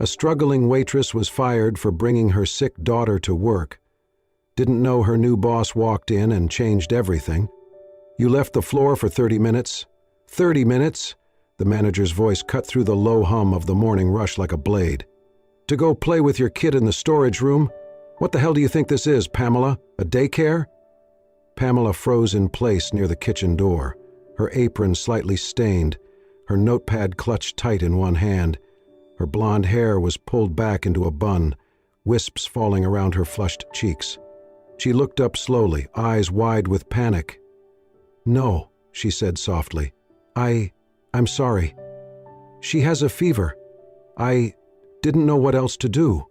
A struggling waitress was fired for bringing her sick daughter to work. Didn't know her new boss walked in and changed everything. You left the floor for 30 minutes. 30 minutes? The manager's voice cut through the low hum of the morning rush like a blade. To go play with your kid in the storage room? What the hell do you think this is, Pamela? A daycare? Pamela froze in place near the kitchen door, her apron slightly stained, her notepad clutched tight in one hand. Her blonde hair was pulled back into a bun, wisps falling around her flushed cheeks. She looked up slowly, eyes wide with panic. "No," she said softly. I'm sorry. She has a fever. I didn't know what else to do."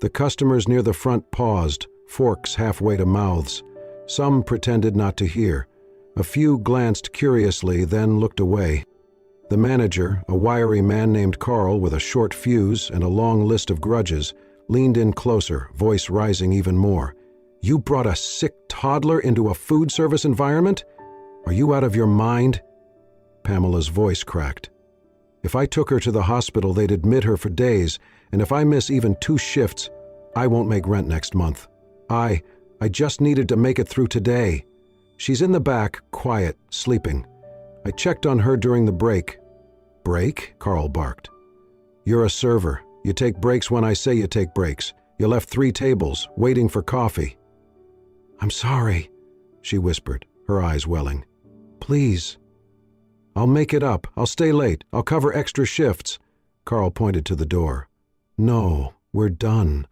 The customers near the front paused, forks halfway to mouths. Some pretended not to hear. A few glanced curiously, then looked away. The manager, a wiry man named Carl with a short fuse and a long list of grudges, leaned in closer, voice rising even more. "You brought a sick toddler into a food service environment? Are you out of your mind?" Pamela's voice cracked. "If I took her to the hospital, they'd admit her for days, and if I miss even 2 shifts, I won't make rent next month. I just needed to make it through today. She's in the back, quiet, sleeping. I checked on her during the break." "Break?" Carl barked. "You're a server. You take breaks when I say you take breaks. You left 3 tables, waiting for coffee." "I'm sorry," she whispered, her eyes welling. "Please." "I'll make it up. I'll stay late. I'll cover extra shifts." Carl pointed to the door. "No, we're done.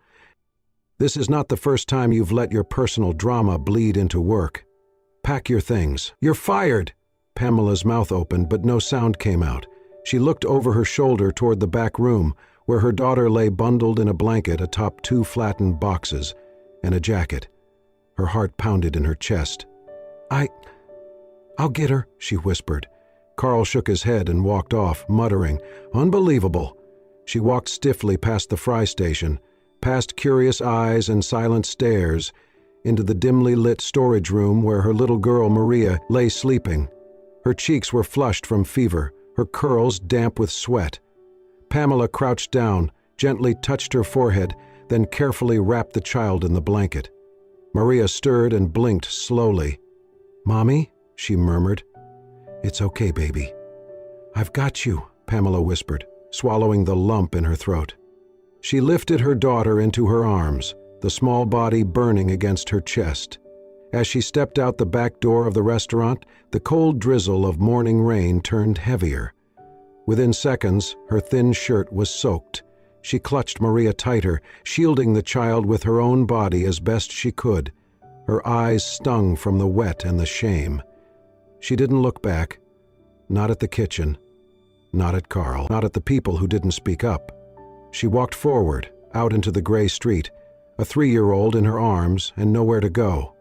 This is not the first time you've let your personal drama bleed into work. Pack your things. You're fired!" Pamela's mouth opened, but no sound came out. She looked over her shoulder toward the back room, where her daughter lay bundled in a blanket atop 2 flattened boxes and a jacket. Her heart pounded in her chest. I'll get her," she whispered. Carl shook his head and walked off, muttering, "Unbelievable." She walked stiffly past the fry station, past curious eyes and silent stares, into the dimly lit storage room where her little girl Maria lay sleeping. Her cheeks were flushed from fever, her curls damp with sweat. Pamela crouched down, gently touched her forehead, then carefully wrapped the child in the blanket. Maria stirred and blinked slowly. "Mommy?" she murmured. "It's okay, baby." "I've got you," Pamela whispered, swallowing the lump in her throat. She lifted her daughter into her arms, the small body burning against her chest. As she stepped out the back door of the restaurant, the cold drizzle of morning rain turned heavier. Within seconds, her thin shirt was soaked. She clutched Maria tighter, shielding the child with her own body as best she could. Her eyes stung from the wet and the shame. She didn't look back. Not at the kitchen. Not at Carl. Not at the people who didn't speak up. She walked forward, out into the gray street, a 3-year-old in her arms and nowhere to go.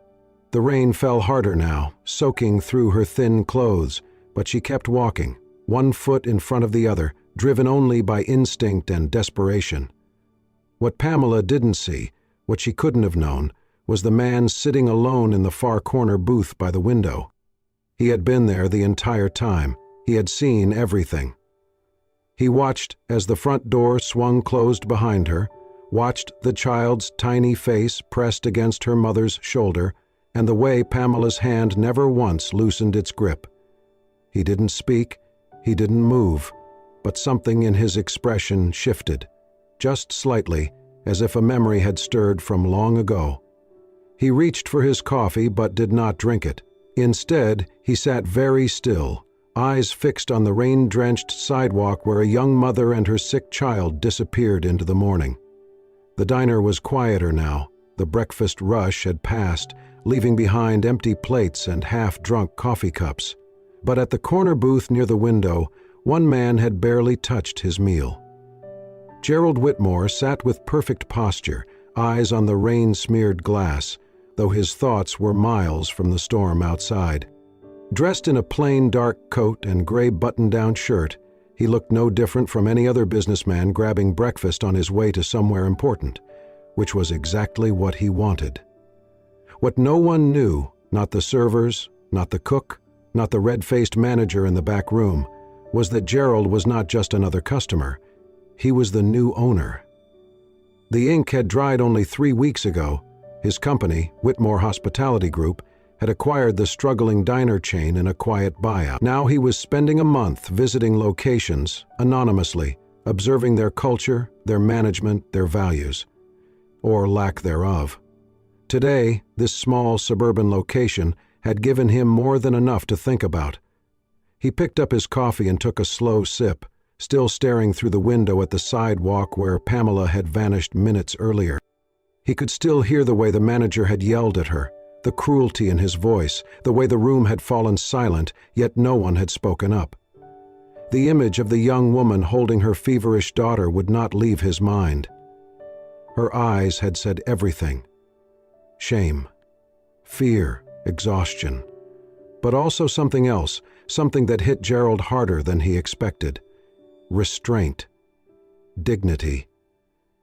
The rain fell harder now, soaking through her thin clothes, but she kept walking, 1 foot in front of the other, driven only by instinct and desperation. What Pamela didn't see, what she couldn't have known, was the man sitting alone in the far corner booth by the window. He had been there the entire time. He had seen everything. He watched as the front door swung closed behind her, watched the child's tiny face pressed against her mother's shoulder, and the way Pamela's hand never once loosened its grip. He didn't speak, he didn't move, but something in his expression shifted, just slightly, as if a memory had stirred from long ago. He reached for his coffee but did not drink it. Instead, he sat very still, eyes fixed on the rain-drenched sidewalk where a young mother and her sick child disappeared into the morning. The diner was quieter now. The breakfast rush had passed, leaving behind empty plates and half-drunk coffee cups. But at the corner booth near the window, one man had barely touched his meal. Gerald Whitmore sat with perfect posture, eyes on the rain-smeared glass, though his thoughts were miles from the storm outside. Dressed in a plain dark coat and gray button-down shirt, he looked no different from any other businessman grabbing breakfast on his way to somewhere important, which was exactly what he wanted. What no one knew, not the servers, not the cook, not the red-faced manager in the back room, was that Gerald was not just another customer. He was the new owner. The ink had dried only 3 weeks ago. His company, Whitmore Hospitality Group, had acquired the struggling diner chain in a quiet buyout. Now he was spending a month visiting locations, anonymously, observing their culture, their management, their values, or lack thereof. Today, this small suburban location had given him more than enough to think about. He picked up his coffee and took a slow sip, still staring through the window at the sidewalk where Pamela had vanished minutes earlier. He could still hear the way the manager had yelled at her, the cruelty in his voice, the way the room had fallen silent, yet no one had spoken up. The image of the young woman holding her feverish daughter would not leave his mind. Her eyes had said everything. Shame, fear, exhaustion, but also something else, something that hit Gerald harder than he expected. Restraint, dignity.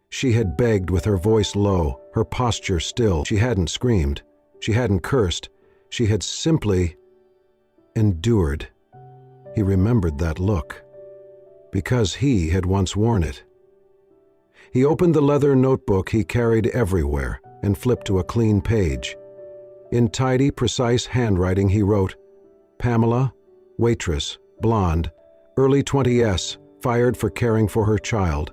She had begged with her voice low, her posture still. She hadn't screamed. She hadn't cursed. She had simply endured. He remembered that look, because he had once worn it. He opened the leather notebook he carried everywhere and flipped to a clean page. In tidy, precise handwriting he wrote, Pamela, waitress, blonde, early 20s, fired for caring for her child.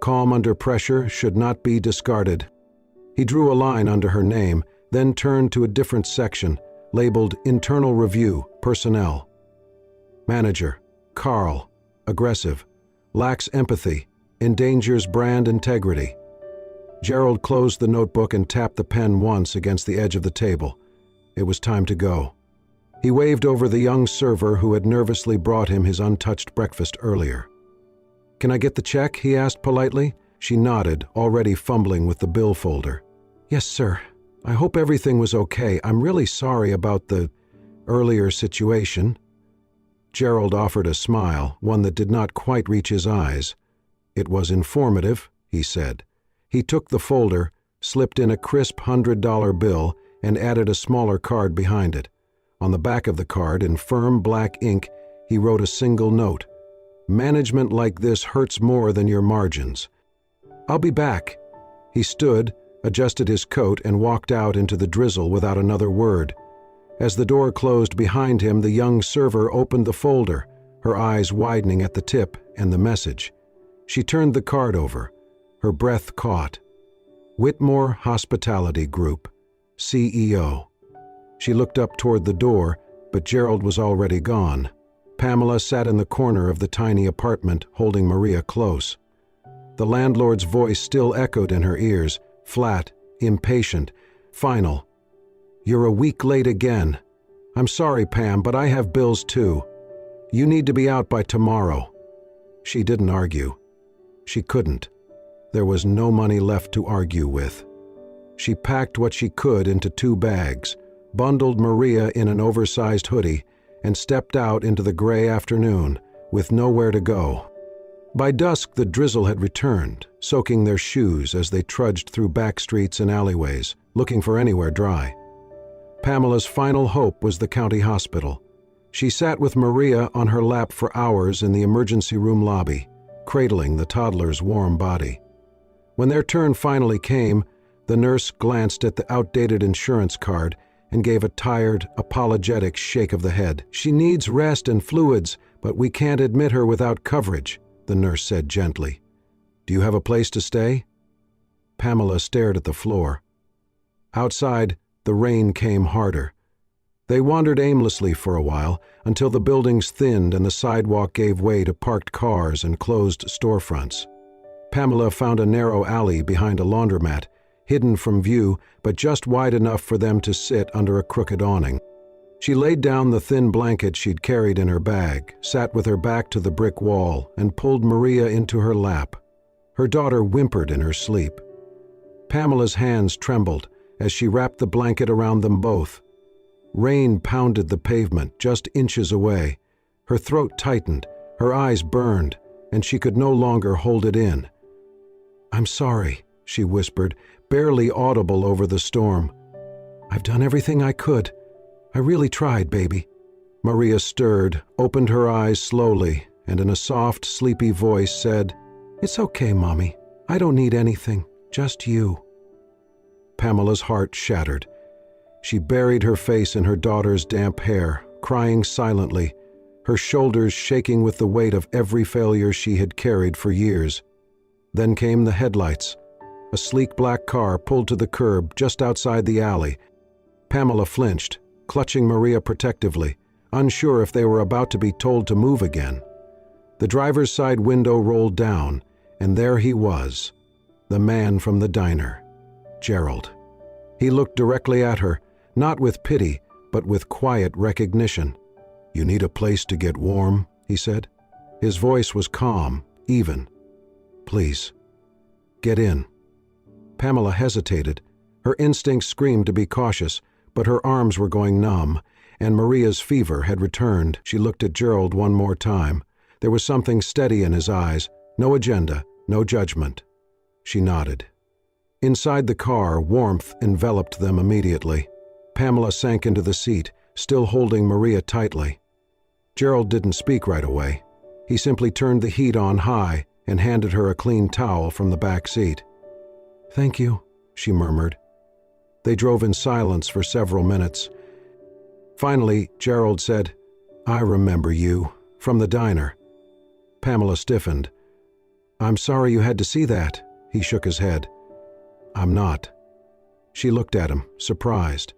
Calm under pressure, should not be discarded. He drew a line under her name, then turned to a different section, labeled Internal Review, Personnel. Manager, Carl, aggressive, lacks empathy, endangers brand integrity. Gerald closed the notebook and tapped the pen once against the edge of the table. It was time to go. He waved over the young server who had nervously brought him his untouched breakfast earlier. "Can I get the check?" he asked politely. She nodded, already fumbling with the bill folder. "Yes, sir. I hope everything was okay. I'm really sorry about the earlier situation." Gerald offered a smile, one that did not quite reach his eyes. "It was informative," he said. He took the folder, slipped in a crisp $100 bill, and added a smaller card behind it. On the back of the card, in firm black ink, he wrote a single note. "Management like this hurts more than your margins. I'll be back." He stood, adjusted his coat, and walked out into the drizzle without another word. As the door closed behind him, the young server opened the folder, her eyes widening at the tip and the message. She turned the card over, her breath caught. Whitmore Hospitality Group, CEO. She looked up toward the door, but Gerald was already gone. Pamela sat in the corner of the tiny apartment, holding Maria close. The landlord's voice still echoed in her ears, flat, impatient, final. "You're a week late again. I'm sorry, Pam, but I have bills too. You need to be out by tomorrow." She didn't argue. She couldn't. There was no money left to argue with. She packed what she could into 2 bags, bundled Maria in an oversized hoodie, and stepped out into the gray afternoon, with nowhere to go. By dusk, the drizzle had returned, soaking their shoes as they trudged through back streets and alleyways, looking for anywhere dry. Pamela's final hope was the county hospital. She sat with Maria on her lap for hours in the emergency room lobby, cradling the toddler's warm body. When their turn finally came, the nurse glanced at the outdated insurance card and gave a tired, apologetic shake of the head. "She needs rest and fluids, but we can't admit her without coverage," the nurse said gently. "Do you have a place to stay?" Pamela stared at the floor. Outside, the rain came harder. They wandered aimlessly for a while, until the buildings thinned and the sidewalk gave way to parked cars and closed storefronts. Pamela found a narrow alley behind a laundromat, hidden from view, but just wide enough for them to sit under a crooked awning. She laid down the thin blanket she'd carried in her bag, sat with her back to the brick wall, and pulled Maria into her lap. Her daughter whimpered in her sleep. Pamela's hands trembled as she wrapped the blanket around them both. Rain pounded the pavement just inches away. Her throat tightened, her eyes burned, and she could no longer hold it in. "I'm sorry," she whispered, barely audible over the storm. "I've done everything I could. I really tried, baby." Maria stirred, opened her eyes slowly, and in a soft, sleepy voice said, It's okay, Mommy. I don't need anything, just you. Pamela's heart shattered. She buried her face in her daughter's damp hair, crying silently, her shoulders shaking with the weight of every failure she had carried for years. Then came the headlights. A sleek black car pulled to the curb just outside the alley. Pamela flinched, clutching Maria protectively, unsure if they were about to be told to move again. The driver's side window rolled down, and there he was, the man from the diner, Gerald. He looked directly at her, not with pity, but with quiet recognition. "You need a place to get warm," he said. His voice was calm, even. "Please, get in." Pamela hesitated. Her instincts screamed to be cautious, but her arms were going numb, and Maria's fever had returned. She looked at Gerald one more time. There was something steady in his eyes, no agenda, no judgment. She nodded. Inside the car, warmth enveloped them immediately. Pamela sank into the seat, still holding Maria tightly. Gerald didn't speak right away. He simply turned the heat on high and handed her a clean towel from the back seat. "Thank you," she murmured. They drove in silence for several minutes. Finally, Gerald said, "I remember you, from the diner." Pamela stiffened. "I'm sorry you had to see that." He shook his head. "I'm not." She looked at him, surprised.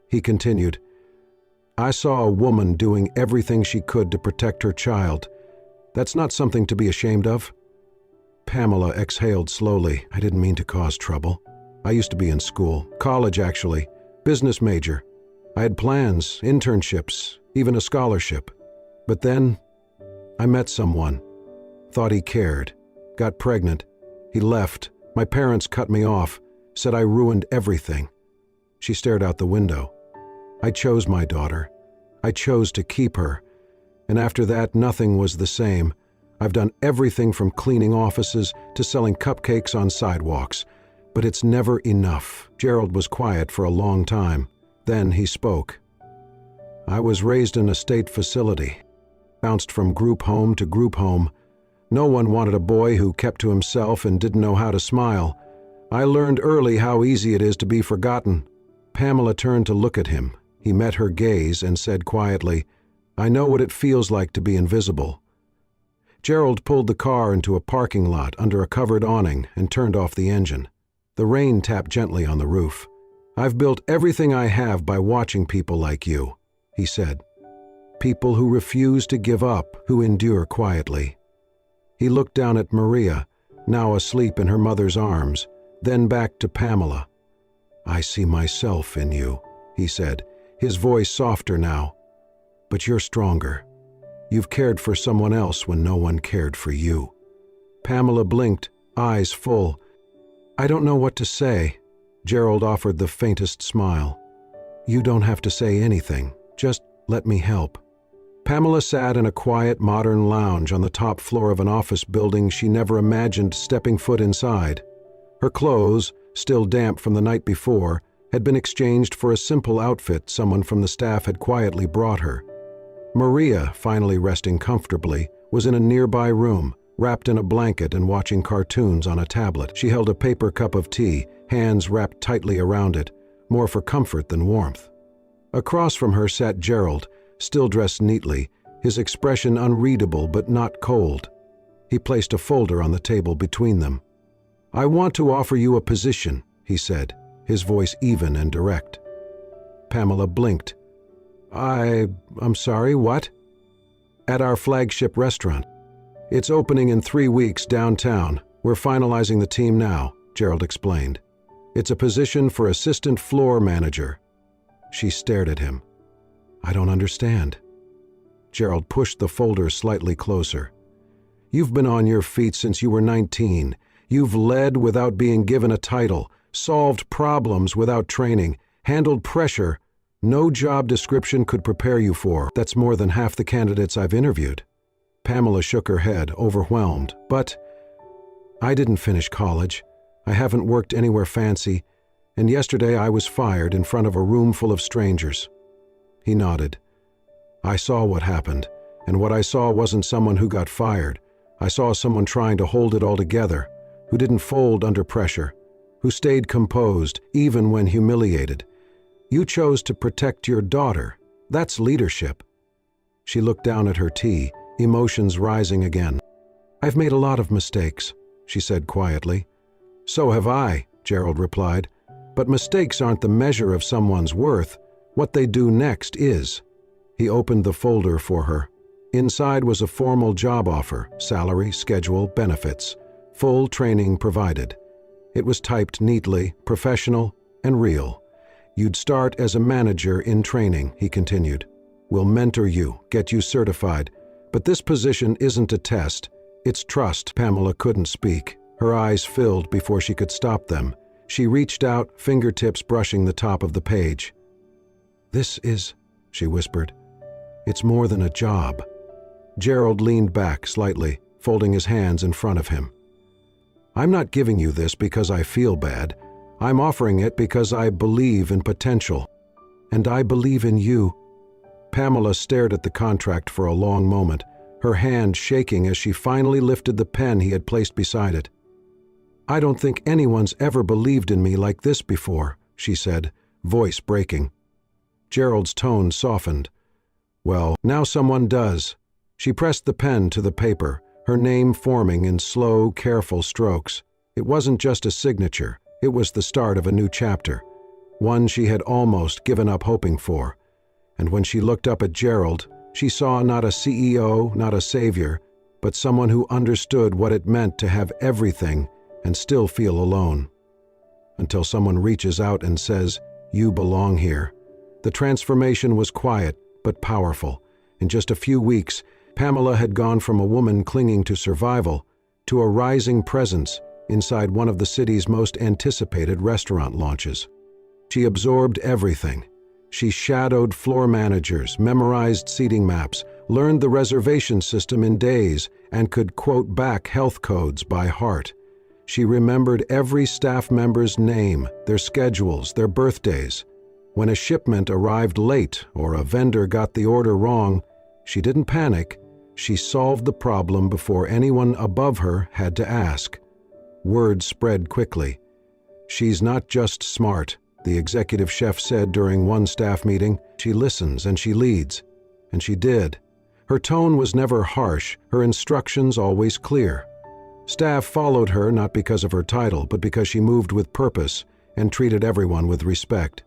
He continued, "I saw a woman doing everything she could to protect her child. That's not something to be ashamed of." Pamela exhaled slowly. "I didn't mean to cause trouble. I used to be in school, college actually, business major. I had plans, internships, even a scholarship. But then I met someone, thought he cared, got pregnant. He left. My parents cut me off, said I ruined everything." She stared out the window. "I chose my daughter. I chose to keep her. And after that, nothing was the same. I've done everything from cleaning offices to selling cupcakes on sidewalks. But it's never enough." Gerald was quiet for a long time. Then he spoke. "I was raised in a state facility, bounced from group home to group home. No one wanted a boy who kept to himself and didn't know how to smile. I learned early how easy it is to be forgotten." Pamela turned to look at him. He met her gaze and said quietly, "I know what it feels like to be invisible." Gerald pulled the car into a parking lot under a covered awning and turned off the engine. The rain tapped gently on the roof. "I've built everything I have by watching people like you," he said. "People who refuse to give up, who endure quietly." He looked down at Maria, now asleep in her mother's arms, then back to Pamela. "I see myself in you," he said, his voice softer now. "But you're stronger. You've cared for someone else when no one cared for you." Pamela blinked, eyes full. "I don't know what to say." Gerald offered the faintest smile. "You don't have to say anything. Just let me help." Pamela sat in a quiet, modern lounge on the top floor of an office building she never imagined stepping foot inside. Her clothes, still damp from the night before, had been exchanged for a simple outfit someone from the staff had quietly brought her. Maria, finally resting comfortably, was in a nearby room, wrapped in a blanket and watching cartoons on a tablet. She held a paper cup of tea, hands wrapped tightly around it, more for comfort than warmth. Across from her sat Gerald, still dressed neatly, his expression unreadable but not cold. He placed a folder on the table between them. "I want to offer you a position," he said, his voice even and direct. Pamela blinked. I'm sorry, what?" "At our flagship restaurant. It's opening in 3 weeks downtown. We're finalizing the team now," Gerald explained. "It's a position for assistant floor manager." She stared at him. "I don't understand." Gerald pushed the folder slightly closer. "You've been on your feet since you were 19. You've led without being given a title, solved problems without training, handled pressure. No job description could prepare you for. That's more than half the candidates I've interviewed." Pamela shook her head, overwhelmed. "But I didn't finish college. I haven't worked anywhere fancy, and yesterday I was fired in front of a room full of strangers." He nodded. "I saw what happened, and what I saw wasn't someone who got fired, I saw someone trying to hold it all together, who didn't fold under pressure, who stayed composed even when humiliated. You chose to protect your daughter. That's leadership." She looked down at her tea, emotions rising again. "I've made a lot of mistakes," she said quietly. "So have I," Gerald replied. "But mistakes aren't the measure of someone's worth. What they do next is." He opened the folder for her. Inside was a formal job offer, salary, schedule, benefits, full training provided. It was typed neatly, professional, and real. "You'd start as a manager in training," he continued. "We'll mentor you, get you certified. But this position isn't a test. It's trust." Pamela couldn't speak. Her eyes filled before she could stop them. She reached out, fingertips brushing the top of the page. "This is," she whispered. "It's more than a job." Gerald leaned back slightly, folding his hands in front of him. "I'm not giving you this because I feel bad. I'm offering it because I believe in potential. And I believe in you." Pamela stared at the contract for a long moment, her hand shaking as she finally lifted the pen he had placed beside it. "I don't think anyone's ever believed in me like this before," she said, voice breaking. Gerald's tone softened. "Well, now someone does." She pressed the pen to the paper, her name forming in slow, careful strokes. It wasn't just a signature. It was the start of a new chapter, one she had almost given up hoping for. And when she looked up at Gerald, she saw not a CEO, not a savior, but someone who understood what it meant to have everything and still feel alone. Until someone reaches out and says, "You belong here." The transformation was quiet but powerful. In just a few weeks, Pamela had gone from a woman clinging to survival to a rising presence inside one of the city's most anticipated restaurant launches. She absorbed everything. She shadowed floor managers, memorized seating maps, learned the reservation system in days, and could quote back health codes by heart. She remembered every staff member's name, their schedules, their birthdays. When a shipment arrived late or a vendor got the order wrong, she didn't panic. She solved the problem before anyone above her had to ask. Word spread quickly. "She's not just smart," the executive chef said during one staff meeting. "She listens and she leads." And she did. Her tone was never harsh, her instructions always clear. Staff followed her not because of her title, but because she moved with purpose and treated everyone with respect.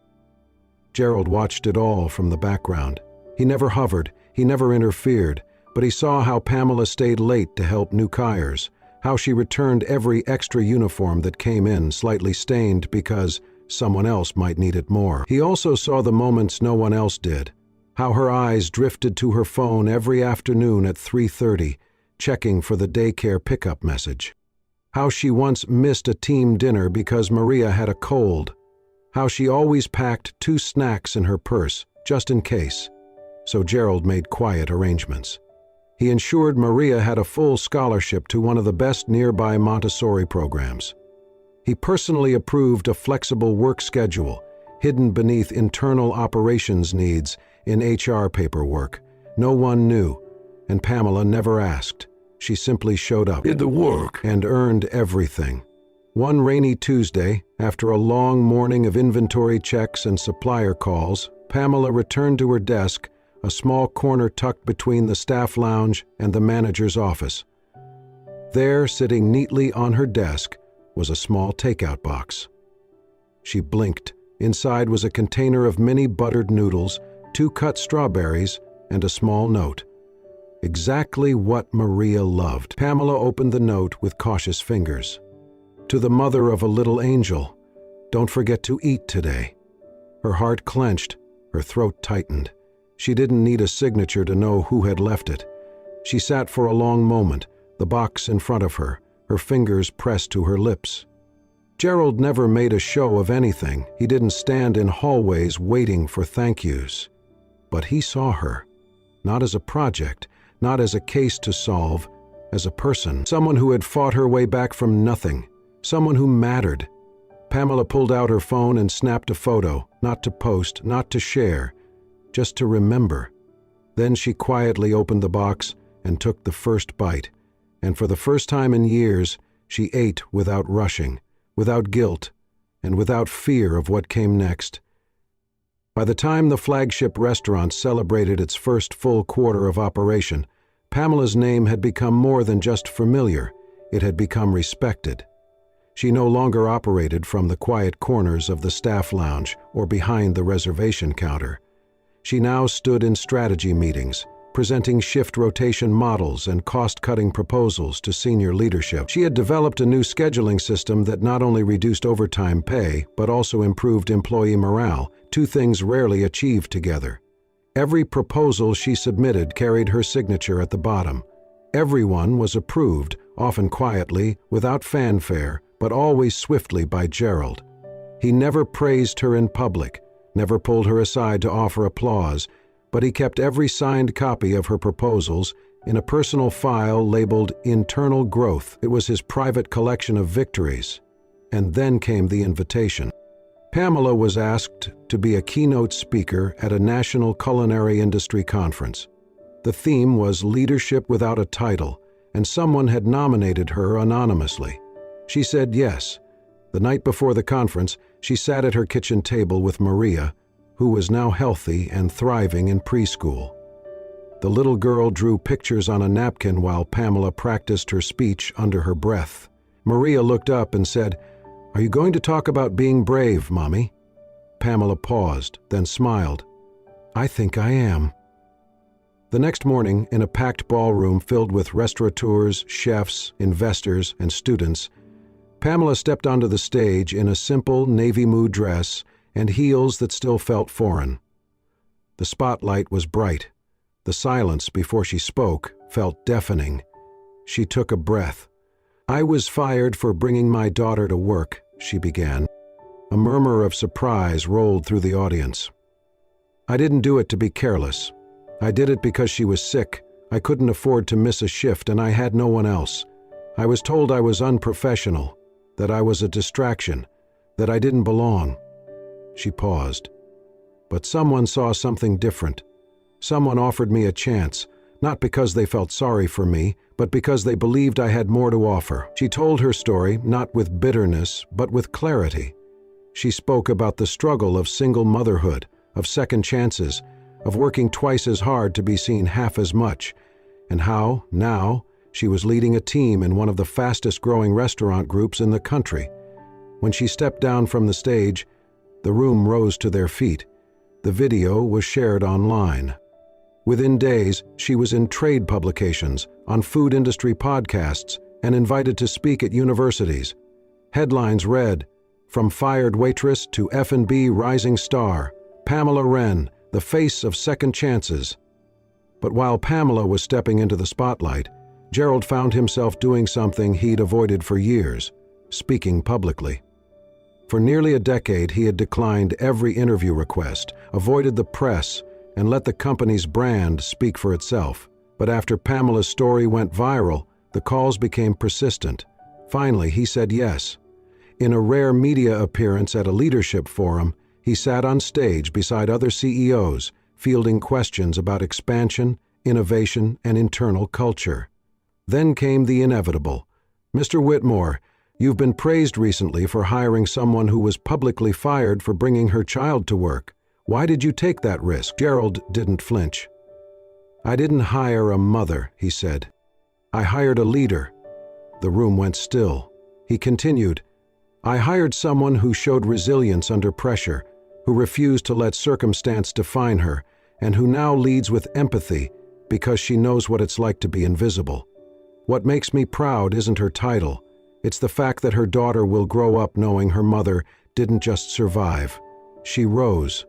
Gerald watched it all from the background. He never hovered, he never interfered, but he saw how Pamela stayed late to help new hires, how she returned every extra uniform that came in slightly stained because someone else might need it more. He also saw the moments no one else did, how her eyes drifted to her phone every afternoon at 3:30, checking for the daycare pickup message. How she once missed a team dinner because Maria had a cold. How she always packed 2 snacks in her purse, just in case. So Gerald made quiet arrangements. He ensured Maria had a full scholarship to one of the best nearby Montessori programs. He personally approved a flexible work schedule, hidden beneath internal operations needs in HR paperwork. No one knew, and Pamela never asked. She simply showed up. Did the work. And earned everything. One rainy Tuesday, after a long morning of inventory checks and supplier calls, Pamela returned to her desk, a small corner tucked between the staff lounge and the manager's office. There, sitting neatly on her desk, was a small takeout box. She blinked. Inside was a container of mini buttered noodles, 2 cut strawberries, and a small note. Exactly what Maria loved. Pamela opened the note with cautious fingers. "To the mother of a little angel, don't forget to eat today." Her heart clenched, her throat tightened. She didn't need a signature to know who had left it. She sat for a long moment, the box in front of her, her fingers pressed to her lips. Gerald never made a show of anything. He didn't stand in hallways waiting for thank yous. But he saw her, not as a project, not as a case to solve, as a person, someone who had fought her way back from nothing, someone who mattered. Pamela pulled out her phone and snapped a photo, not to post, not to share, just to remember. Then she quietly opened the box and took the first bite. and for the first time in years, she ate without rushing, without guilt, and without fear of what came next. By the time the flagship restaurant celebrated its first full quarter of operation, Pamela's name had become more than just familiar, it had become respected. She no longer operated from the quiet corners of the staff lounge or behind the reservation counter. She now stood in strategy meetings, presenting shift rotation models and cost-cutting proposals to senior leadership. She had developed a new scheduling system that not only reduced overtime pay, but also improved employee morale, two things rarely achieved together. Every proposal she submitted carried her signature at the bottom. Everyone was approved, often quietly, without fanfare, but always swiftly by Gerald. He never praised her in public, never pulled her aside to offer applause, but he kept every signed copy of her proposals in a personal file labeled Internal Growth. It was his private collection of victories. And then came the invitation. Pamela was asked to be a keynote speaker at a national culinary industry conference. The theme was Leadership Without a Title, and someone had nominated her anonymously. She said yes. The night before the conference, she sat at her kitchen table with Maria, who was now healthy and thriving in preschool. The little girl drew pictures on a napkin while Pamela practiced her speech under her breath. Maria looked up and said, "Are you going to talk about being brave, Mommy?" Pamela paused, then smiled. "I think I am." The next morning, in a packed ballroom filled with restaurateurs, chefs, investors, and students, Pamela stepped onto the stage in a simple navy blue dress and heels that still felt foreign. The spotlight was bright. The silence before she spoke felt deafening. She took a breath. "I was fired for bringing my daughter to work," she began. A murmur of surprise rolled through the audience. "I didn't do it to be careless. I did it because she was sick. I couldn't afford to miss a shift and I had no one else. I was told I was unprofessional, that I was a distraction, that I didn't belong." She paused. "But someone saw something different. Someone offered me a chance, not because they felt sorry for me, but because they believed I had more to offer." She told her story not with bitterness, but with clarity. She spoke about the struggle of single motherhood, of second chances, of working twice as hard to be seen half as much, and how, now, she was leading a team in one of the fastest-growing restaurant groups in the country. When she stepped down from the stage, the room rose to their feet. The video was shared online. Within days, she was in trade publications, on food industry podcasts, and invited to speak at universities. Headlines read, "From fired waitress to F&B rising star, Pamela Wren, the face of second chances." But while Pamela was stepping into the spotlight, Gerald found himself doing something he'd avoided for years, speaking publicly. For nearly a decade, he had declined every interview request, avoided the press, and let the company's brand speak for itself. But after Pamela's story went viral, the calls became persistent. Finally, he said yes. In a rare media appearance at a leadership forum, he sat on stage beside other CEOs, fielding questions about expansion, innovation, and internal culture. Then came the inevitable. "Mr. Whitmore, you've been praised recently for hiring someone who was publicly fired for bringing her child to work. Why did you take that risk?" Gerald didn't flinch. "I didn't hire a mother," he said. "I hired a leader." The room went still. He continued, "I hired someone who showed resilience under pressure, who refused to let circumstance define her, and who now leads with empathy because she knows what it's like to be invisible. What makes me proud isn't her title. It's the fact that her daughter will grow up knowing her mother didn't just survive. She rose."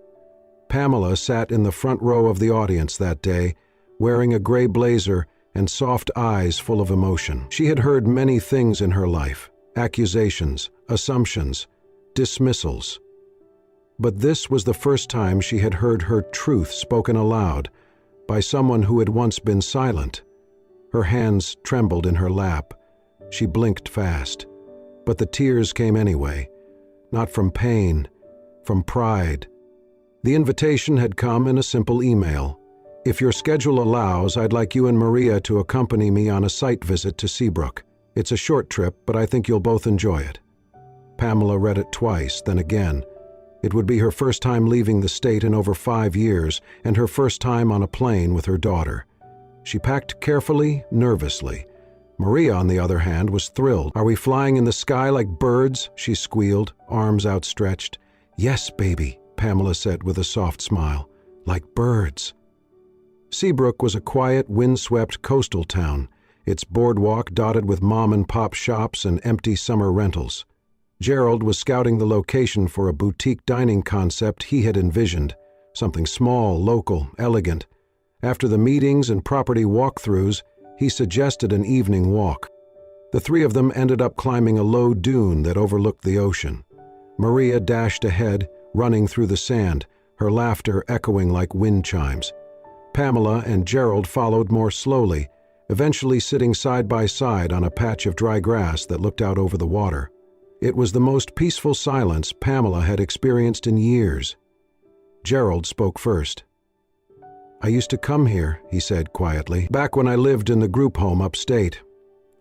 Pamela sat in the front row of the audience that day, wearing a gray blazer and soft eyes full of emotion. She had heard many things in her life, accusations, assumptions, dismissals. But this was the first time she had heard her truth spoken aloud by someone who had once been silent. Her hands trembled in her lap. She blinked fast. But the tears came anyway, not from pain, from pride. The invitation had come in a simple email. If your schedule allows, I'd like you and Maria to accompany me on a site visit to Seabrook. It's a short trip, but I think you'll both enjoy it." Pamela read it twice, then again. It would be her first time leaving the state in over 5 years, and her first time on a plane with her daughter. She packed carefully, nervously. Maria, on the other hand, was thrilled. "Are we flying in the sky like birds?" she squealed, arms outstretched. "Yes, baby," Pamela said with a soft smile. "Like birds." Seabrook was a quiet, windswept coastal town, its boardwalk dotted with mom-and-pop shops and empty summer rentals. Gerald was scouting the location for a boutique dining concept he had envisioned, something small, local, elegant. After the meetings and property walkthroughs, he suggested an evening walk. The three of them ended up climbing a low dune that overlooked the ocean. Maria dashed ahead, running through the sand, her laughter echoing like wind chimes. Pamela and Gerald followed more slowly, eventually sitting side by side on a patch of dry grass that looked out over the water. It was the most peaceful silence Pamela had experienced in years. Gerald spoke first. "I used to come here," he said quietly, "back when I lived in the group home upstate.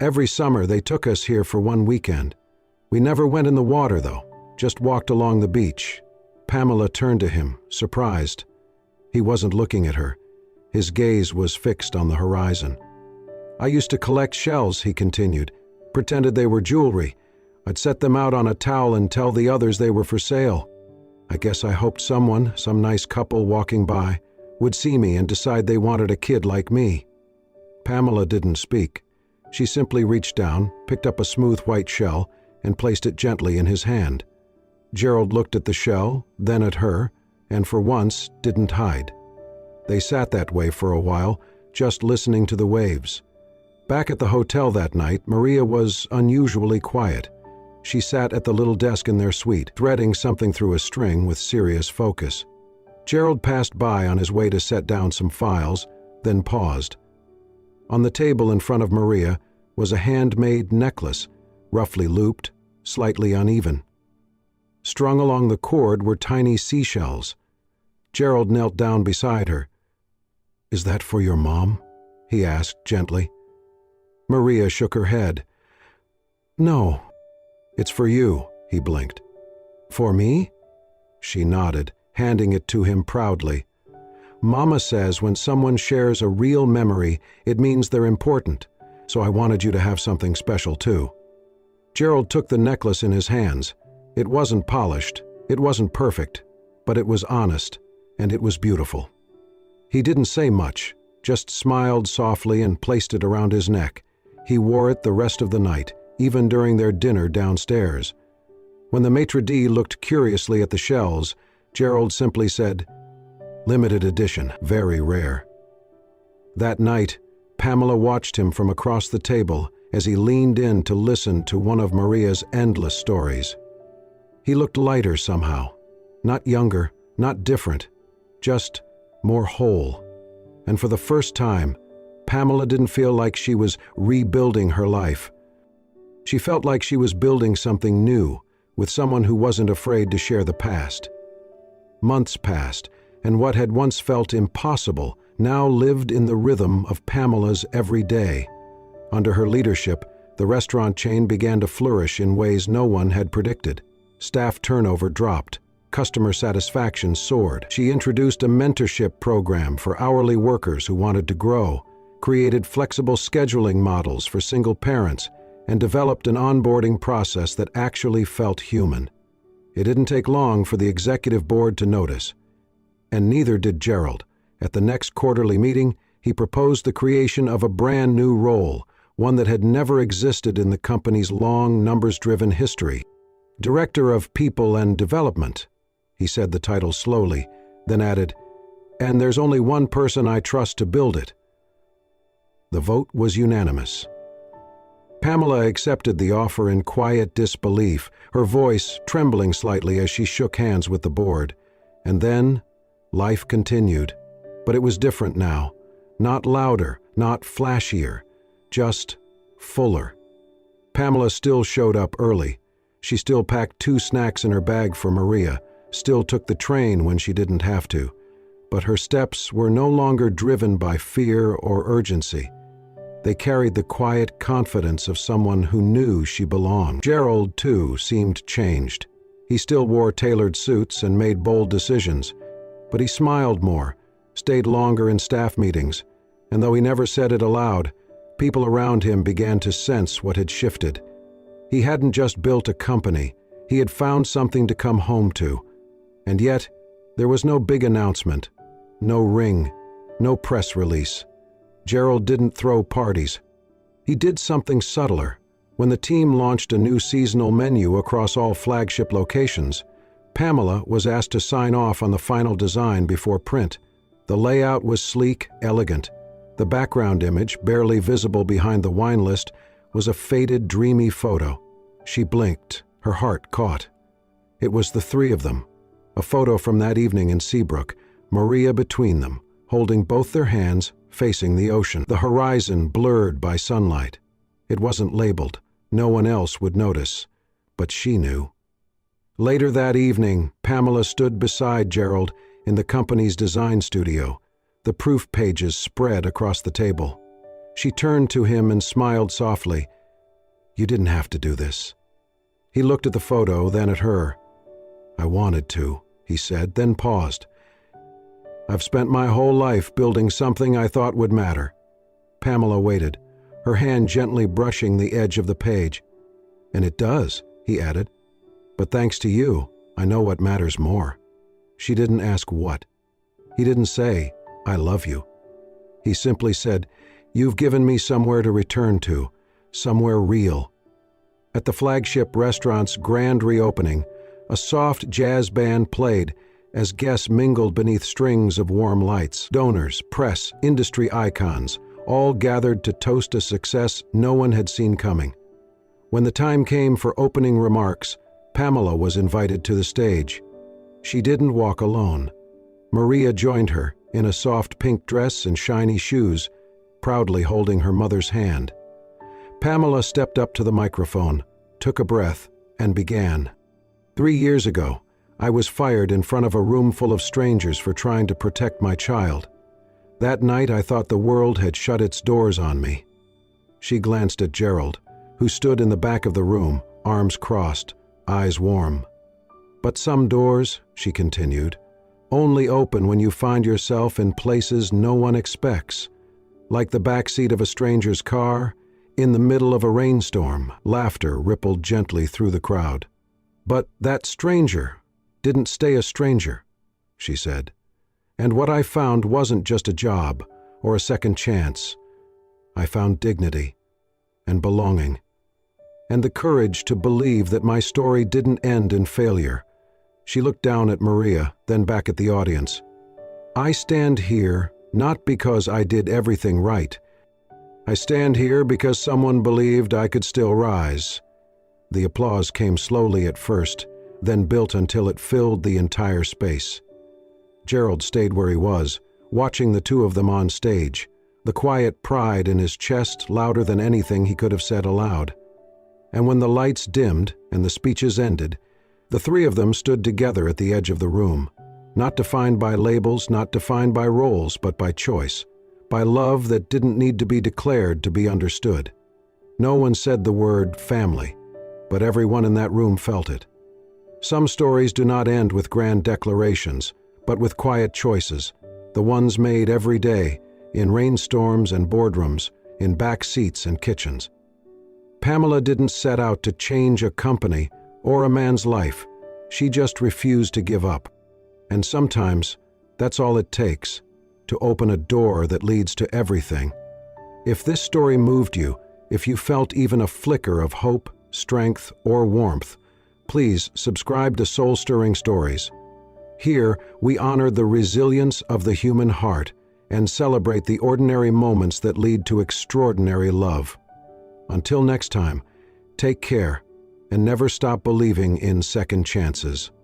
Every summer they took us here for one weekend. We never went in the water, though, just walked along the beach." Pamela turned to him, surprised. He wasn't looking at her. His gaze was fixed on the horizon. "I used to collect shells," he continued, "pretended they were jewelry. I'd set them out on a towel and tell the others they were for sale. I guess I hoped someone, some nice couple walking by, would see me and decide they wanted a kid like me." Pamela didn't speak. She simply reached down, picked up a smooth white shell, and placed it gently in his hand. Gerald looked at the shell, then at her, and for once didn't hide. They sat that way for a while, just listening to the waves. Back at the hotel that night, Maria was unusually quiet. She sat at the little desk in their suite, threading something through a string with serious focus. Gerald passed by on his way to set down some files, then paused. On the table in front of Maria was a handmade necklace, roughly looped, slightly uneven. Strung along the cord were tiny seashells. Gerald knelt down beside her. "Is that for your mom?" he asked gently. Maria shook her head. "No, it's for you," he blinked. "For me?" She nodded, handing it to him proudly. "Mama says when someone shares a real memory, it means they're important, so I wanted you to have something special too." Gerald took the necklace in his hands. It wasn't polished, it wasn't perfect, but it was honest, and it was beautiful. He didn't say much, just smiled softly and placed it around his neck. He wore it the rest of the night, even during their dinner downstairs. When the maitre d' looked curiously at the shells, Gerald simply said, "Limited edition, very rare." That night, Pamela watched him from across the table as he leaned in to listen to one of Maria's endless stories. He looked lighter somehow, not younger, not different, just more whole. And for the first time, Pamela didn't feel like she was rebuilding her life. She felt like she was building something new with someone who wasn't afraid to share the past. Months passed, and what had once felt impossible now lived in the rhythm of Pamela's every day. Under her leadership, the restaurant chain began to flourish in ways no one had predicted. Staff turnover dropped. Customer satisfaction soared. She introduced a mentorship program for hourly workers who wanted to grow, created flexible scheduling models for single parents, and developed an onboarding process that actually felt human. It didn't take long for the executive board to notice. And neither did Gerald. At the next quarterly meeting, he proposed the creation of a brand new role, one that had never existed in the company's long, numbers-driven history. Director of People and Development. He said the title slowly, then added, "And there's only one person I trust to build it." The vote was unanimous. Pamela accepted the offer in quiet disbelief, her voice trembling slightly as she shook hands with the board. And then, life continued. But it was different now. Not louder, not flashier, just fuller. Pamela still showed up early. She still packed 2 snacks in her bag for Maria, still took the train when she didn't have to. but her steps were no longer driven by fear or urgency. They carried the quiet confidence of someone who knew she belonged. Gerald, too, seemed changed. He still wore tailored suits and made bold decisions, but he smiled more, stayed longer in staff meetings, and though he never said it aloud, people around him began to sense what had shifted. He hadn't just built a company, he had found something to come home to. And yet, there was no big announcement, no ring, no press release. Gerald didn't throw parties. He did something subtler. When the team launched a new seasonal menu across all flagship locations, Pamela was asked to sign off on the final design before print. The layout was sleek, elegant. The background image, barely visible behind the wine list, was a faded, dreamy photo. She blinked, her heart caught. It was the three of them. A photo from that evening in Seabrook, Maria between them, holding both their hands, facing the ocean. The horizon blurred by sunlight. It wasn't labeled. No one else would notice. But she knew. Later that evening, Pamela stood beside Gerald in the company's design studio, the proof pages spread across the table. She turned to him and smiled softly. "You didn't have to do this." He looked at the photo, then at her. "I wanted to," he said, then paused. "I've spent my whole life building something I thought would matter." Pamela waited, her hand gently brushing the edge of the page. "And it does," he added. "But thanks to you, I know what matters more." She didn't ask what. He didn't say, "I love you." He simply said, "You've given me somewhere to return to, somewhere real." At the flagship restaurant's grand reopening, a soft jazz band played as guests mingled beneath strings of warm lights. Donors, press, industry icons, all gathered to toast a success no one had seen coming. When the time came for opening remarks, Pamela was invited to the stage. She didn't walk alone. Maria joined her, in a soft pink dress and shiny shoes, proudly holding her mother's hand. Pamela stepped up to the microphone, took a breath, and began. "3 years ago, I was fired in front of a room full of strangers for trying to protect my child. That night I thought the world had shut its doors on me." She glanced at Gerald, who stood in the back of the room, arms crossed, eyes warm. "But some doors," she continued, "only open when you find yourself in places no one expects. Like the backseat of a stranger's car, in the middle of a rainstorm." Laughter rippled gently through the crowd. "But that stranger didn't stay a stranger," she said. "And what I found wasn't just a job or a second chance. I found dignity and belonging, and the courage to believe that my story didn't end in failure." She looked down at Maria, then back at the audience. "I stand here not because I did everything right. I stand here because someone believed I could still rise." The applause came slowly at first, then built until it filled the entire space. Gerald stayed where he was, watching the two of them on stage, the quiet pride in his chest louder than anything he could have said aloud. And when the lights dimmed and the speeches ended, the three of them stood together at the edge of the room, not defined by labels, not defined by roles, but by choice, by love that didn't need to be declared to be understood. No one said the word family, but everyone in that room felt it. Some stories do not end with grand declarations, but with quiet choices, the ones made every day, in rainstorms and boardrooms, in back seats and kitchens. Pamela didn't set out to change a company or a man's life. She just refused to give up. And sometimes, that's all it takes, to open a door that leads to everything. If this story moved you, if you felt even a flicker of hope, strength, or warmth, please subscribe to Soul Stirring Stories. Here, we honor the resilience of the human heart and celebrate the ordinary moments that lead to extraordinary love. Until next time, take care and never stop believing in second chances.